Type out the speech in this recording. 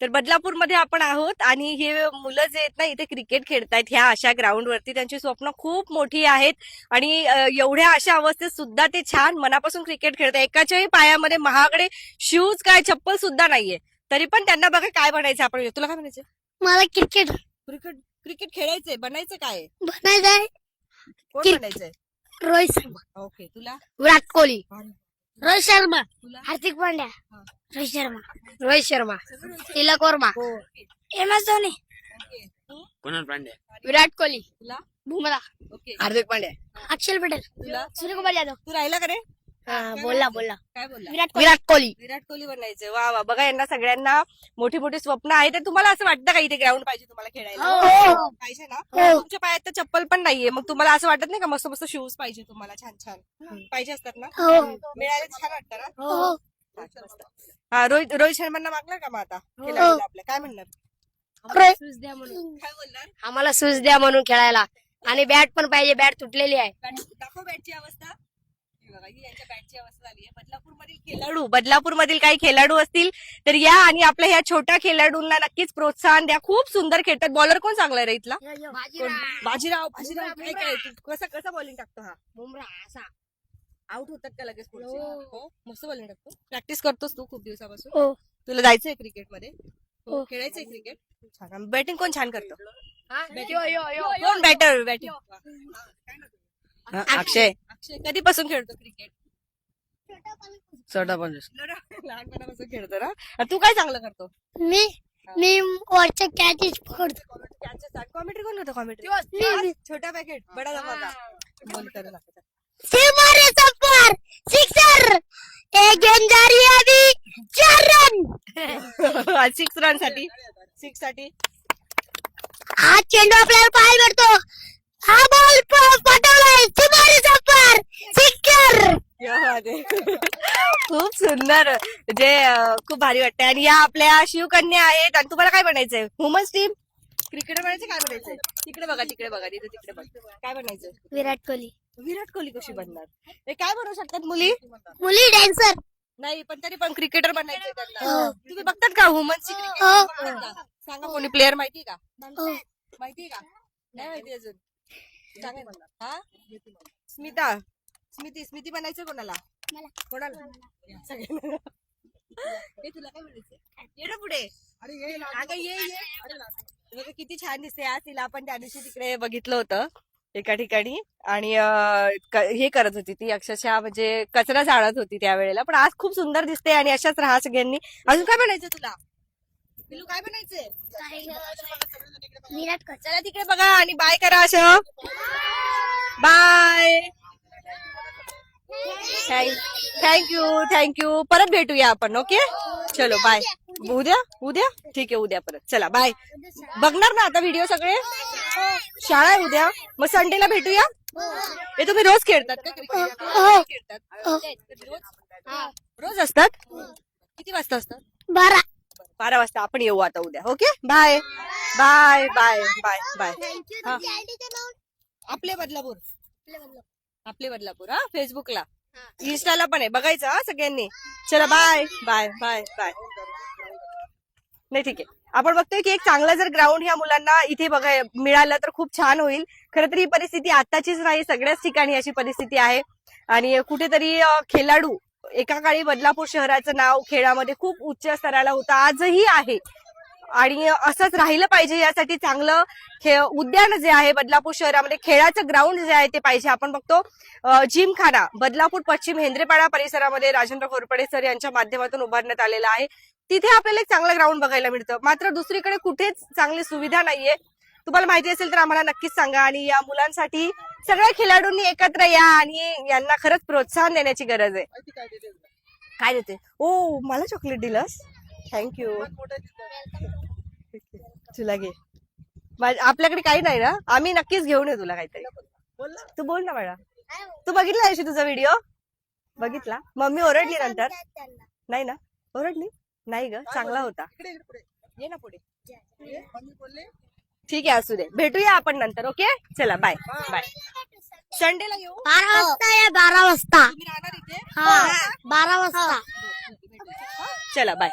तर बदलापूरमध्ये आपण आहोत आणि हे मुलं जे आहेत ना इथे क्रिकेट खेळतायत ह्या अशा ग्राउंडवरती. त्यांची स्वप्न खूप मोठी आहेत आणि एवढ्या अशा अवस्थेत सुद्धा ते छान मनापासून क्रिकेट खेळतात. एकाच्याही पायामध्ये महागडे शूज काय चप्पल सुद्धा नाहीये, तरी पण त्यांना बघा काय बनायचं. आपण तुला काय बनायचं? मला क्रिकेट क्रिकेट क्रिकेट खेळायचंय. बनायचं काय? बनायचंय. कोण क्रिक- बनायचंय? रोहित शर्मा, ओके. तुला? विराट कोहली, रोहित शर्मा, तुला? हार्दिक पांड्या, रोहित शर्मा, तिलक वर्मा, एम एस धोनी, कुणाल पांड्या, विराट कोहली, तुला? बुमरा, ओके. हार्दिक पांड्या, अक्षल पटेल, तुला? सूर्यकुमार यादव. तू राहिला का रे? बोलला काय बोलला? विराट कोहली. विराट कोहली बनायचं. वा वा. बघा यांना सगळ्यांना मोठी मोठी स्वप्न आहेत. तर तुम्हाला असं वाटतं का इथे ग्राउंड पाहिजे तुम्हाला खेळायला? हो. पाहिजे ना? हो. तुमच्या पायात तर चप्पल पण नाहीये, मग तुम्हाला असं वाटत नाही का मस्त मस्त शूज पाहिजे तुम्हाला छान छान पाहिजे असतात ना? हो. मिळाले तर छान वाटतं ना? हो. मस्त. हा, रोहित शर्मांना मागणार का मग आता खेळायला आपल्या? काय म्हणणार? शूज द्या म्हणून, काय बोलणार? आम्हाला शूज द्या म्हणून खेळायला, आणि बॅट पण पाहिजे. बॅट तुटलेली आहे. दाखव बॅटची अवस्था. हे बघा, ही यांच्या बॅटची अवस्था झाली आहे. बदलापूरमधील काही खेळाडू असतील तर या आणि आपल्या ह्या छोट्या खेळाडूंना नक्कीच प्रोत्साहन द्या. खूप सुंदर खेळतात. बॉलर कोण चांगला रे इथला? बाजीराव. काय काय कसं कसं बॉलिंग टाकतो हा? बुमरा असा. आउट होतात का लगेच पुढचे? हो, मस्त बॉलिंग टाकतो. प्रॅक्टिस करतोस तू खूप दिवसापासून? हो. तुला जायचंय क्रिकेटमध्ये? हो. खेळायचंय क्रिकेट? छान. बॅटिंग कोण छान करतो? यो. कोण बॅटिंग? अक्षय अक्षय कधीपासून खेळतो क्रिकेट? छोटा पण लहानपणापासून खेळतो ना? आणि तू काय चांगलं करतो? मी वरच्या कॅचेस पकडतो. कॉमेंट्री कोण होतं? कॉमेंट्री मी. छोटा पॅकेट बडा धमाका बोल करू लागतो. सिमारे संपर सिक्सर, एक गेंद जा रही है अभी, 4 रन. 6 रन साठी 6 साठी हा चेंडू आपल्याला पाहायला भेटतो. हा बॉल पटवलाय. सिमारे संपर सिक्सर. खूप सुंदर. म्हणजे खूप भारी वाटतंय. आणि या आपल्या शिवकन्या आहेत. आणि तुम्हाला काय बनायचंय? वुमन्स टीम क्रिकेटर बनायचं? काय बनायचंय? तिकडे बघा तिकडे बघा. काय बनायचं? विराट कोहली. विराट कोहली कशी बनणार? हे काय बनवू शकतात मुली? मुली डान्सर. नाही, पण तरी पण क्रिकेटर बनायचंय त्यांना. हो. तुम्ही बघतात का वुमन्सची क्रिकेट? हो. सांगा कोणी प्लेअर माहिती का? हो. माहिती का? नाही माहिती अजून. सांगा मला. हा, स्मिती बनायचं कोणाला? कोणाला? सगळ्यांना. हे तुला काय म्हणायचं? ये ना पुढे. अगं ये. बघा किती छान दिसते. आज तिला आपण त्या दिवशी तिकडे बघितलं होतं एका ठिकाणी आणि हे करत होती ती, अक्षरशः म्हणजे कचरा जाळत होती त्यावेळेला. पण आज खूप सुंदर दिसते आणि अशाच राहा सगळ्यांनी. अजून काय बनायचं तुला? पिलू काय बनायचंय? विराट कोहली. चला तिकडे बघा आणि बाय करा. असं बाय. थँक्यू. परत भेटूया आपण. ओके, चलो बाय. उद्या ठीक आहे. उद्या परत. चला बाय. बघणार ना आता व्हिडिओ सगळे? शाळा आहे उद्या, मग संडेला भेटूया. हे तुम्ही रोज खेळतात का क्रिकेट? रोज असतात? किती वाजता असतात? 12 वाजता. आपण येऊ आता उद्या. Okay, bye. आपले बदलापूर हा, फेसबुकला, इन्स्टाला पण आहे. बघायचं हा सगळ्यांनी. चला बाय. नाही ठीक आहे. आपण बघतोय की एक चांगलं जर ग्राउंड ह्या मुलांना इथे बघा मिळालं तर खूप छान होईल. खरं तर ही परिस्थिती आताचीच नाही, सगळ्याच ठिकाणी अशी परिस्थिती आहे. आणि कुठेतरी खेळाडू, एका काळी बदलापूर शहराचं नाव खेळामध्ये खूप उच्च स्तराला होतं, आजही आहे. आणि असंच राहिलं पाहिजे. यासाठी चांगलं उद्यान जे आहे बदलापूर शहरामध्ये, खेळाचं ग्राउंड जे आहे ते पाहिजे. आपण बघतो जिमखाना बदलापूर पश्चिम हेंद्रेपाडा परिसरामध्ये राजेंद्र घोरपडे सर यांच्या माध्यमातून उभारण्यात आलेला आहे. तिथे आपल्याला एक चांगलं ग्राउंड बघायला मिळतं. मात्र दुसरीकडे कुठेच चांगली सुविधा नाहीये. तुम्हाला माहिती असेल तर आम्हाला नक्कीच सांगा. आणि या मुलांसाठी सगळ्या खेळाडूंनी एकत्र या आणि यांना खरंच प्रोत्साहन देण्याची गरज आहे. काय देते? ओ, मला चॉकलेट दिलंस? थँक्यू. तुला घे. आपल्याकडे काही नाही ना? आम्ही नक्कीच घेऊन येऊ तुला काहीतरी. तू बोल ना बाळा. तू बघितला अशी तुझा व्हिडिओ? बघितला? मम्मी ओरडली नंतर? नाही ना? ओरडली नाही ग, चांगला होता. ये ना पुढे. ठीक आहे, असू दे. भेटूया आपण नंतर. ओके, चला बाय. संडेला येऊ. 12 वाजता या. 12 वाजता. तुम्ही राहणार इथे? 12 वाजता. चला बाय.